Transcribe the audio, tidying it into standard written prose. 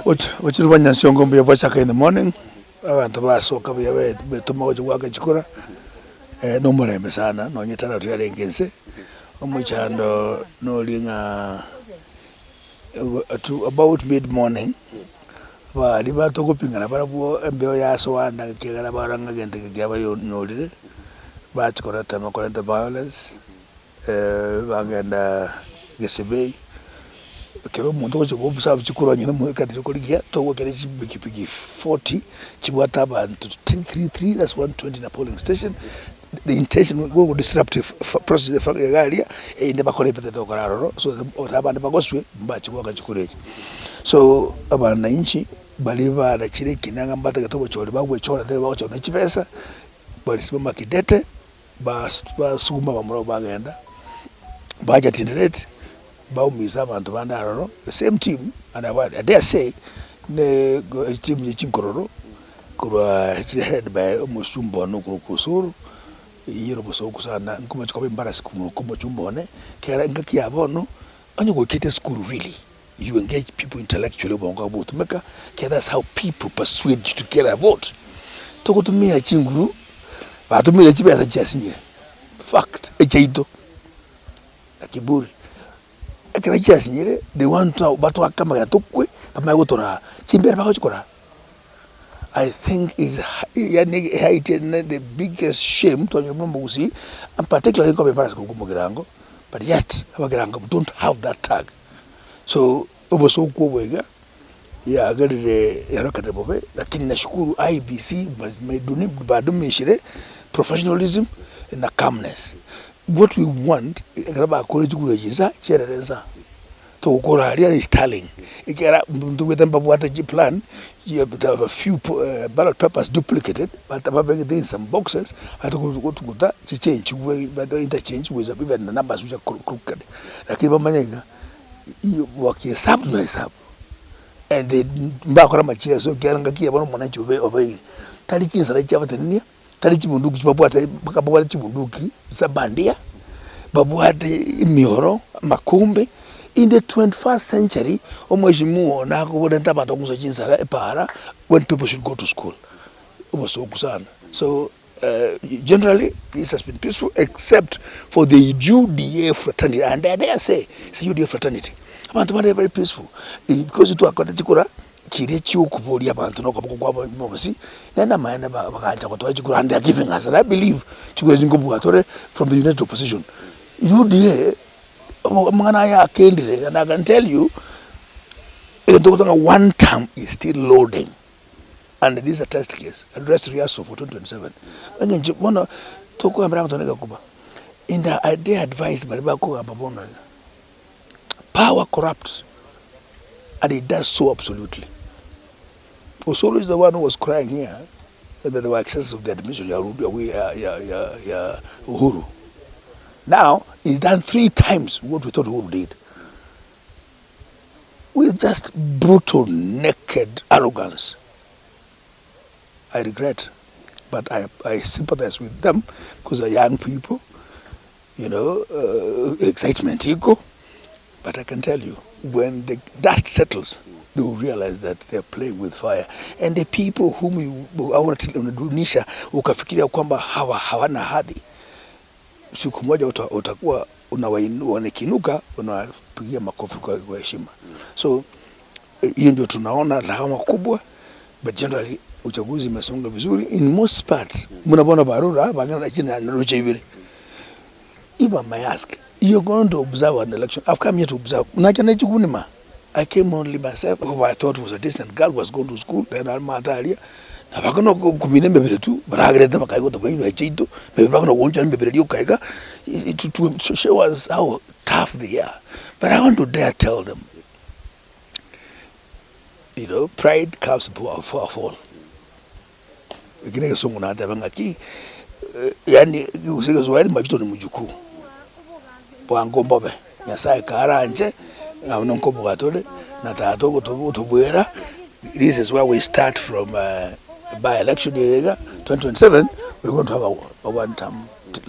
Which is when Nyansiongo be a in the morning. I went to Basoka, we have tomorrow work at Chikura. No more Mesana, no Yetana to Yaringense. Which I no about mid morning. But if I took up in a barabo and Beoyaso and Kigarabarang again to Gavayo noted, but correct violence, and Gesibe. Kero muntu wacho kubusa chikuru nyina mu kati koligia to work at big 40 chiwata bantu 1033 that's 120 in a polling station. The intention will disruptive process the area in the bakore pete to kararo so otaba bagoswe mbachi waka chikureji so abana inchi baliva na chire kinanga mbata gatobo chole bagwe chola tele bacho na chipesa balisimama kidete basuguma bamuro bagenda baja tinderete baumiza abantu bandararo the same team and I dare say ne team y'Chinkororo kurwa headed by Musumbo no Osoro yiro boso kusana nkuma chikobe embarrass kumo chumbone kera ngaki abono anyo go kete school really you engage people intellectually bongo about meka that's how people persuade you to get a vote toko tumia chinguru batumile chibesa chasinyire fact echaido akiburi they want to but kama yatukwe kama yotora chimbere bako chikora. I think is the biggest shame to remember we see and particularly come embarrass kugirango but yet abagirango don't have that tag so oboso kubwega ya gari yarakade bobe lakini nashukuru IBC badumishire professionalism and calmness. What we want graba college kurejiza chererenza to ukora is telling ikera mtu wetemba bwata plan you have a few ballot papers duplicated but above in some boxes had to go to that to change way but the interchange with even the numbers which are crooked lakini bamanyanga you work hesab na hesab and they mbakora machia so keranga kia bano mwananchi obei tali chinsara chabatenia tali chibunduki chibabwata bakabwata chibunduki zabandia babwate imioro makumbe in the 21st century omwejimuo na kubonenta abantu kuzo chinsara epara when people should go to school oboso kusana so generally this has been peaceful except for the UDA fraternity and I say it's a UDA fraternity abantu bari very peaceful because it wakota chikura chire chiukubuli abantu no kwa mobosi nena maana bakanja kutoa chikura and they are giving us and I believe chikura zingobugatore from the United Opposition UDA mangana ya kendire and I can tell you one term is still loading and this is a test case addressed Riaso for 2027 ngenje bona toko amra mtoneka kuba in the idea advised by bako ababona power corrupts and it does so absolutely. Osoro is the one who was crying here that there were excesses of the admission Uhuru. Now he's done 3 times what we thought Uhuru did with just brutal naked arrogance. I regret, but I sympathize with them because they're young people, you know, excitement ego. But I can tell you, when the dust settles, they will realize that they're playing with fire. And the people whom you unadunisha ukafikiria kwamba hawana hadhi, siku moja utakuwa unakinuka unapigia makofi kwa heshima. So hiyo ndio tunaona lawama kubwa, but generally uchaguzi umesonga vizuri in most parts. Mnabona barura bangana chini na roche hivi. If I may ask, you're going to observe an election. I've come here to observe. I came only myself, who I thought was a decent girl, was going to school, then I'm Mataria. I'm going to come in maybe too, but I get them. I got the way I cheat to. Maybe I'm going to maybe you kaiga to show us how tough they are. But I want to dare tell them, you know, pride comes before a fall. Beginning of someone at the Bangaki, yani usingazwali machito ni mjukuu. Bwango mbobe nyasaye karanje na nonkobo gatole na tato kutubwera. This is where we start from by election year 2027. We're going to have a one-term